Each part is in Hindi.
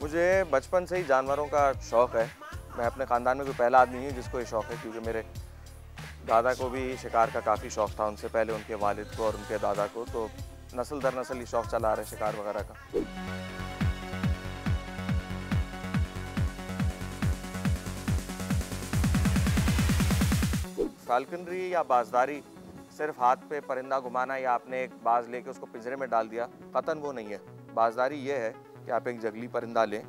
मुझे बचपन से ही जानवरों का शौक़ है। मैं अपने ख़ानदान में कोई पहला आदमी नहीं हूँ जिसको ये शौक़ है, क्योंकि मेरे दादा को भी शिकार का काफ़ी शौक़ था, उनसे पहले उनके वालिद को और उनके दादा को, तो नस्ल दर नस्ल ये शौक़ चला आ रहा है शिकार वगैरह का। फाल्कनरी या बाज़दारी सिर्फ हाथ पे परिंदा घुमाना या आपने एक बाज़ लेके उसको पिंजरे में डाल दिया, क़तन वो नहीं है। बाज़दारी ये है कि आप एक जंगली परिंदा लें,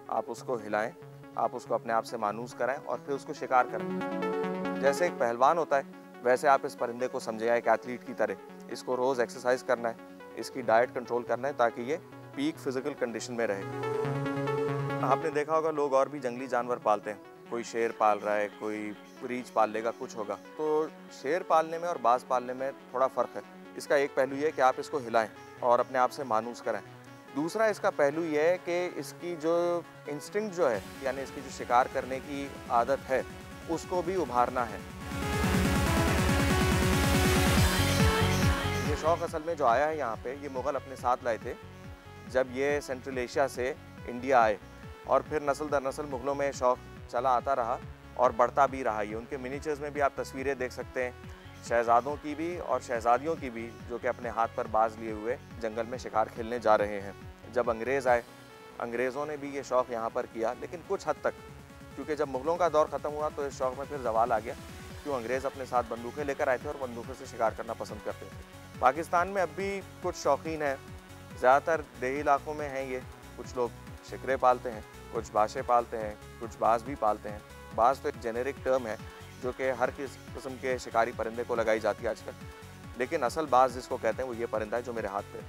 आप उसको हिलाएं, आप उसको अपने आप से मानूस कराएं और फिर उसको शिकार करें। जैसे एक पहलवान होता है वैसे आप इस परिंदे को समझें एक एथलीट की तरह। इसको रोज़ एक्सरसाइज करना है, इसकी डाइट कंट्रोल करना है ताकि ये पीक फिजिकल कंडीशन में रहे। आपने देखा होगा लोग और भी जंगली जानवर पालते हैं, कोई शेर पाल रहा है, कोई रीछ पाल लेगा, कुछ होगा। तो शेर पालने में और बाज़ पालने में थोड़ा फ़र्क है। इसका एक पहलू ये है कि आप इसको हिलाएं और अपने आप से मानूस कराएं। दूसरा इसका पहलू ये है कि इसकी जो इंस्टिंक्ट जो है, यानी इसकी जो शिकार करने की आदत है, उसको भी उभारना है। ये शौक़ असल में जो आया है यहाँ पे, ये मुग़ल अपने साथ लाए थे जब ये सेंट्रल एशिया से इंडिया आए, और फिर नस्ल दर नस्ल मुग़लों में शौक़ चला आता रहा और बढ़ता भी रहा। ये उनके मिनीचर्स में भी आप तस्वीरें देख सकते हैं, शहज़ादों की भी और शहज़ादियों की भी, जो कि अपने हाथ पर बाज़ लिए हुए जंगल में शिकार खेलने जा रहे हैं। जब अंग्रेज़ आए, अंग्रेज़ों ने भी ये शौक़ यहाँ पर किया, लेकिन कुछ हद तक, क्योंकि जब मुग़लों का दौर ख़त्म हुआ तो इस शौक़ में फिर ज़वाल आ गया, क्यों अंग्रेज़ अपने साथ बंदूकें लेकर आए थे और बंदूकों से शिकार करना पसंद करते थे। पाकिस्तान में अब भी कुछ शौकीन हैं, ज़्यादातर देही इलाकों में हैं ये। कुछ लोग शिकरे पालते हैं, कुछ बाशे पालते हैं, कुछ बाज़ भी पालते हैं। बाज़ तो एक जेनेरिक टर्म है जो कि हर किस्म के शिकारी परिंदे को लगाई जाती है आजकल, लेकिन असल बाज़ जिसको कहते हैं वो ये परिंदा है जो मेरे हाथ पे है।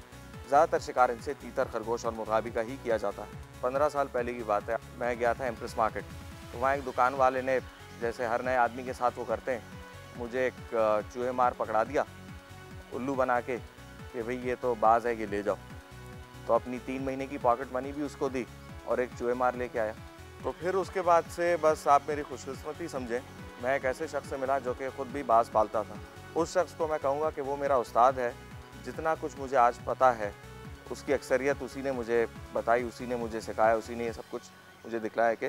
ज़्यादातर शिकार इनसे तीतर, खरगोश और मुर्ग़ाबी का ही किया जाता है। 15 साल पहले की बात है, मैं गया था एम्प्रेस मार्केट, तो वहाँ एक दुकान वाले ने, जैसे हर नए आदमी के साथ वो करते हैं, मुझे एक चूहे मार पकड़ा दिया उल्लू बना के कि भाई ये तो बाज़ है, ये ले जाओ। तो अपनी 3 महीने की पॉकेट मनी भी उसको दी और एक चूहे मार लेके आया। तो फिर उसके बाद से बस आप मेरी खुशकिस्मती समझें, मैं एक ऐसे शख्स से मिला जो कि ख़ुद भी बाज़ पालता था। उस शख्स को मैं कहूँगा कि वो मेरा उस्ताद है। जितना कुछ मुझे आज पता है उसकी अक्सरियत उसी ने मुझे बताई, उसी ने मुझे सिखाया, उसी ने ये सब कुछ मुझे दिखलाया कि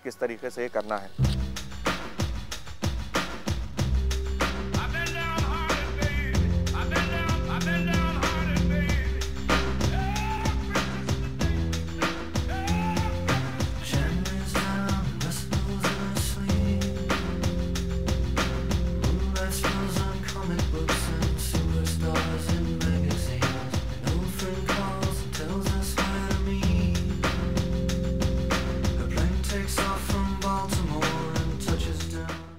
किस तरीके से ये करना है।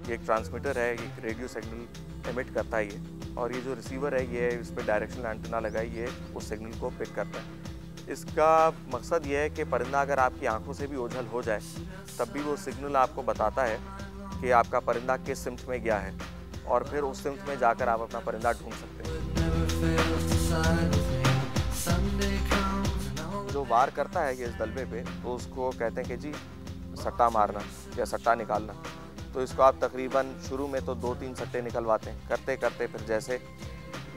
एक ट्रांसमीटर है, एक रेडियो सिग्नल एमिट करता है ये, और ये जो रिसीवर है ये इस पर डायरेक्शनल एंटीना लगाई, ये उस सिग्नल को पिक करता है। इसका मकसद ये है कि परिंदा अगर आपकी आंखों से भी ओझल हो जाए तब भी वो सिग्नल आपको बताता है कि आपका परिंदा किस सिमत में गया है, और फिर उस सिमत में जाकर आप अपना परिंदा ढूंढ सकते हैं। जो वार करता है ये इस दलबे पे, तो उसको कहते हैं कि जी सट्टा मारना या सट्टा निकालना। तो इसको आप तकरीबन शुरू में तो 2-3 सट्टे निकलवाते हैं, करते करते फिर जैसे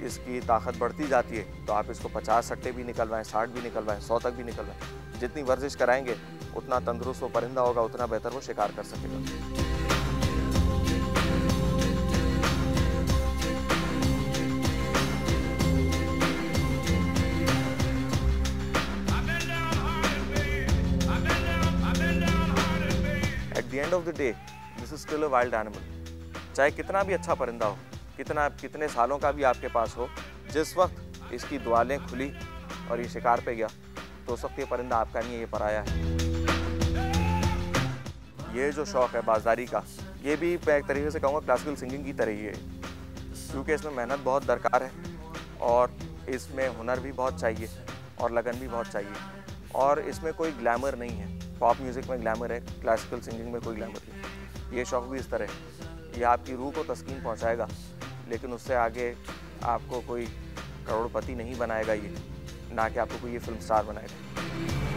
इसकी ताकत बढ़ती जाती है तो आप इसको 50 सट्टे भी निकलवाएं, 60 भी निकलवाएं, 100 तक भी निकलवाएं। जितनी वर्जिश कराएंगे उतना तंदुरुस्त वो परिंदा होगा, उतना बेहतर वो शिकार कर सकेगा। At the end of the day, this is still a wild animal. चाहे कितना भी अच्छा परिंदा हो, कितने सालों का भी आपके पास हो, जिस वक्त इसकी द्वालें खुली और ये शिकार पे गया तो उस वक्त ये परिंदा आपका नहीं है, ये पराया है। ये जो शौक़ है बाज़दारी का, ये भी मैं एक तरीके से कहूँगा क्लासिकल सिंगिंग की तरह ही है, क्योंकि इसमें मेहनत बहुत दरकार है और इसमें हुनर भी बहुत चाहिए और लगन भी बहुत चाहिए, और इसमें कोई ग्लैमर नहीं है। पॉप म्यूज़िक में ग्लैमर है, क्लासिकल सिंगिंग में कोई ग्लैमर नहीं। ये शौक़ भी इस तरह है, ये आपकी रूह को तस्कीन पहुंचाएगा, लेकिन उससे आगे आपको कोई करोड़पति नहीं बनाएगा ये, ना कि आपको कोई ये फिल्म स्टार बनाएगा।